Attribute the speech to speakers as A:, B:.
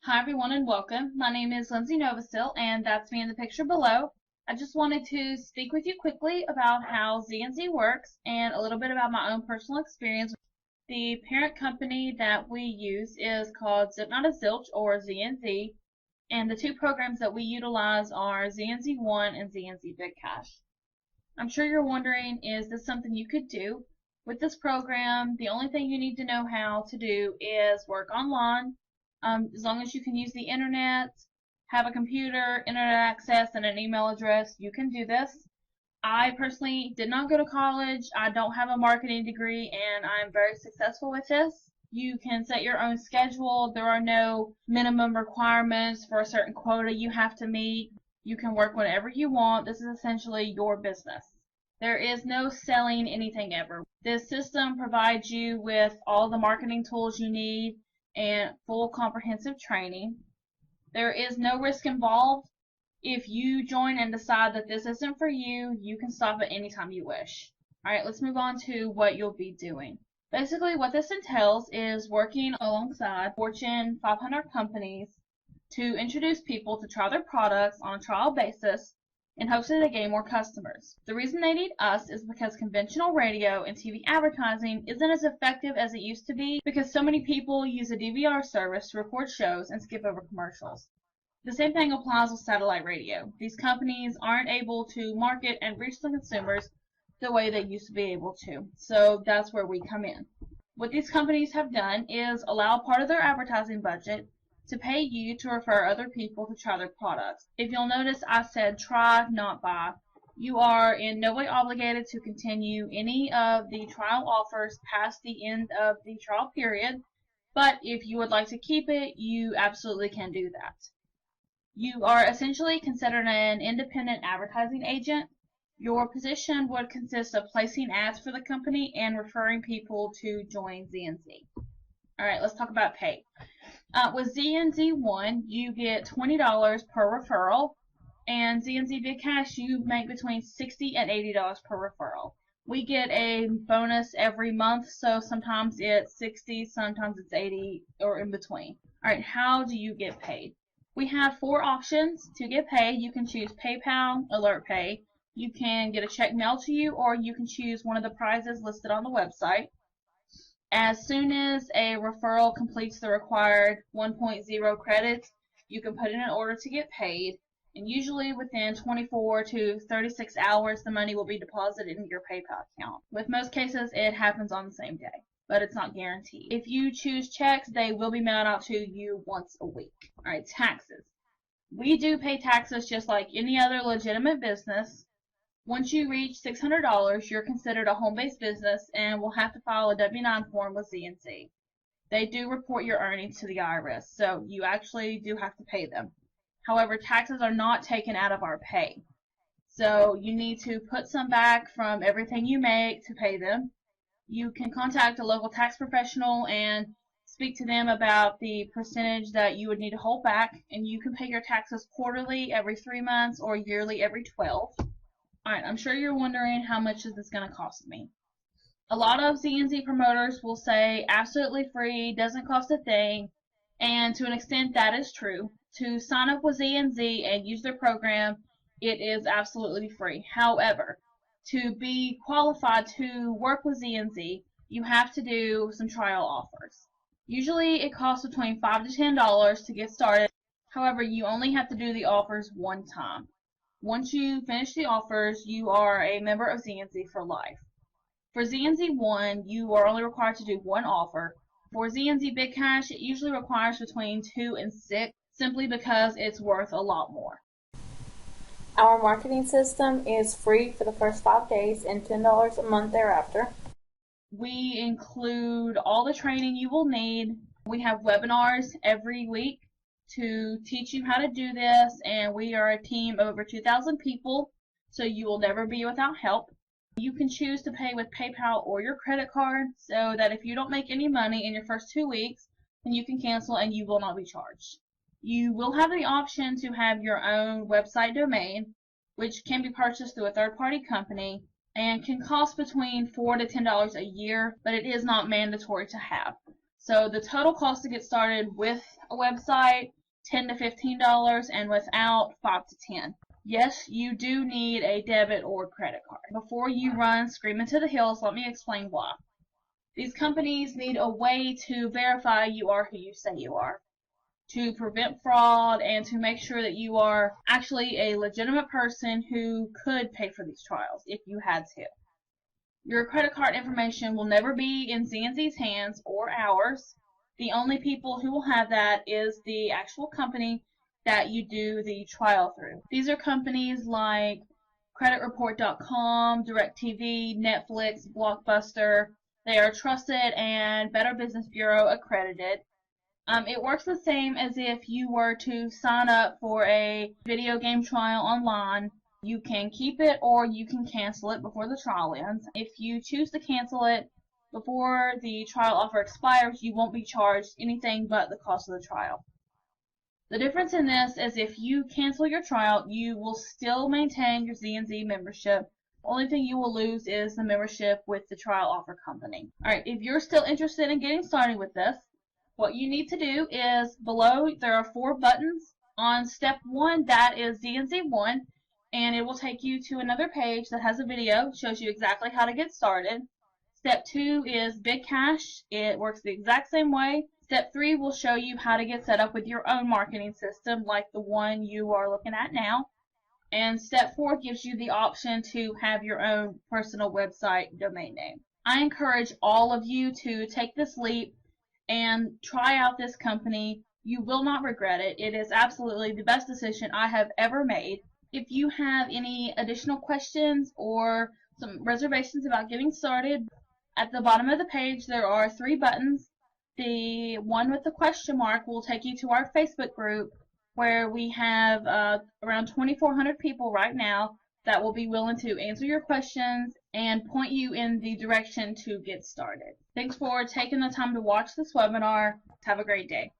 A: Hi everyone and welcome. My name is Lindsay Novasil and that's me in the picture below. I just wanted to speak with you quickly about how Z&Z works and a little bit about my own personal experience. The parent company that we use is called Zip Not a Zilch or Z&Z, and the two programs that we utilize are Z&Z One and Z&Z Big Cash. I'm sure you're wondering, is this something you could do? With this program, the only thing you need to know how to do is work online. As long as you can use the internet, have a computer, internet access, and an email address, you can do this. I personally did not go to college. I don't have a marketing degree, and I'm very successful with this. You can set your own schedule. There are no minimum requirements for a certain quota you have to meet. You can work whenever you want. This is essentially your business. There is no selling anything ever. This system provides you with all the marketing tools you need and full comprehensive training. There is no risk involved. If you join and decide that this isn't for you, you can stop at any time you wish. Alright, let's move on to what you'll be doing. Basically, what this entails is working alongside Fortune 500 companies to introduce people to try their products on a trial basis in hopes that they gain more customers. The reason they need us is because conventional radio and TV advertising isn't as effective as it used to be because so many people use a DVR service to record shows and skip over commercials. The same thing applies with satellite radio. These companies aren't able to market and reach the consumers the way they used to be able to. So that's where we come in. What these companies have done is allow part of their advertising budget to pay you to refer other people to try their products. If you'll notice, I said try, not buy. You are in no way obligated to continue any of the trial offers past the end of the trial period, but if you would like to keep it, you absolutely can do that. You are essentially considered an independent advertising agent. Your position would consist of placing ads for the company and referring people to join Z&Z. Alright, let's talk about pay. With Z&Z One, you get $20 per referral, and Z&Z Big Cash, you make between $60 and $80 per referral. We get a bonus every month, so sometimes it's 60, sometimes it's 80, or in between. Alright, how do you get paid? We have 4 options to get paid. You can choose PayPal, Alert Pay. You can get a check mailed to you, or you can choose one of the prizes listed on the website. As soon as a referral completes the required 1.0 credits, you can put in an order to get paid, and usually within 24 to 36 hours, the money will be deposited into your PayPal account. With most cases, it happens on the same day, but it's not guaranteed. If you choose checks, they will be mailed out to you once a week. Alright, taxes. We do pay taxes just like any other legitimate business. Once you reach $600, you're considered a home-based business and will have to file a W-9 form with Z&Z. They do report your earnings to the IRS, so you actually do have to pay them. However, taxes are not taken out of our pay. So you need to put some back from everything you make to pay them. You can contact a local tax professional and speak to them about the percentage that you would need to hold back, and you can pay your taxes quarterly every 3 months or yearly every 12. Alright, I'm sure you're wondering how much is this going to cost me. A lot of Z&Z promoters will say absolutely free, doesn't cost a thing, and to an extent that is true. To sign up with Z&Z and use their program, it is absolutely free. However, to be qualified to work with Z&Z, you have to do some trial offers. Usually it costs between $5 to $10 to get started. However, you only have to do the offers one time. Once you finish the offers, you are a member of Z&Z for life. For Z&Z One, you are only required to do one offer. For Z&Z Big Cash, it usually requires between 2 and 6, simply because it's worth a lot more.
B: Our marketing system is free for the first 5 days and $10 a month thereafter.
A: We include all the training you will need. We have webinars every week to teach you how to do this, and we are a team of over 2,000 people, so you will never be without help. You can choose to pay with PayPal or your credit card, so that if you don't make any money in your first 2 weeks, then you can cancel and you will not be charged. You will have the option to have your own website domain, which can be purchased through a third-party company and can cost between $4 to $10 a year, but it is not mandatory to have. So the total cost to get started with a website, $10 to $15, and without, $5 to $10. Yes, you do need a debit or credit card. Before you run screaming to the hills, let me explain why. These companies need a way to verify you are who you say you are, to prevent fraud, and to make sure that you are actually a legitimate person who could pay for these trials if you had to. Your credit card information will never be in Z&Z's hands or ours. The only people who will have that is the actual company that you do the trial through. These are companies like CreditReport.com, DirecTV, Netflix, Blockbuster. They are trusted and Better Business Bureau accredited. It works the same as if you were to sign up for a video game trial online. You can keep it or you can cancel it before the trial ends. If you choose to cancel it before the trial offer expires, you won't be charged anything but the cost of the trial. The difference in this is if you cancel your trial, you will still maintain your Z&Z membership. Only thing you will lose is the membership with the trial offer company. Alright, if you're still interested in getting started with this, what you need to do is below there are 4 buttons. On step 1, that is Z&Z 1, and it will take you to another page that has a video, shows you exactly how to get started. Step 2 is Big Cash. It works the exact same way. Step 3 will show you how to get set up with your own marketing system like the one you are looking at now. And step 4 gives you the option to have your own personal website domain name. I encourage all of you to take this leap and try out this company. You will not regret it. It is absolutely the best decision I have ever made. If you have any additional questions or some reservations about getting started, at the bottom of the page there are 3 buttons. The one with the question mark will take you to our Facebook group where we have around 2,400 people right now that will be willing to answer your questions and point you in the direction to get started. Thanks for taking the time to watch this webinar. Have a great day.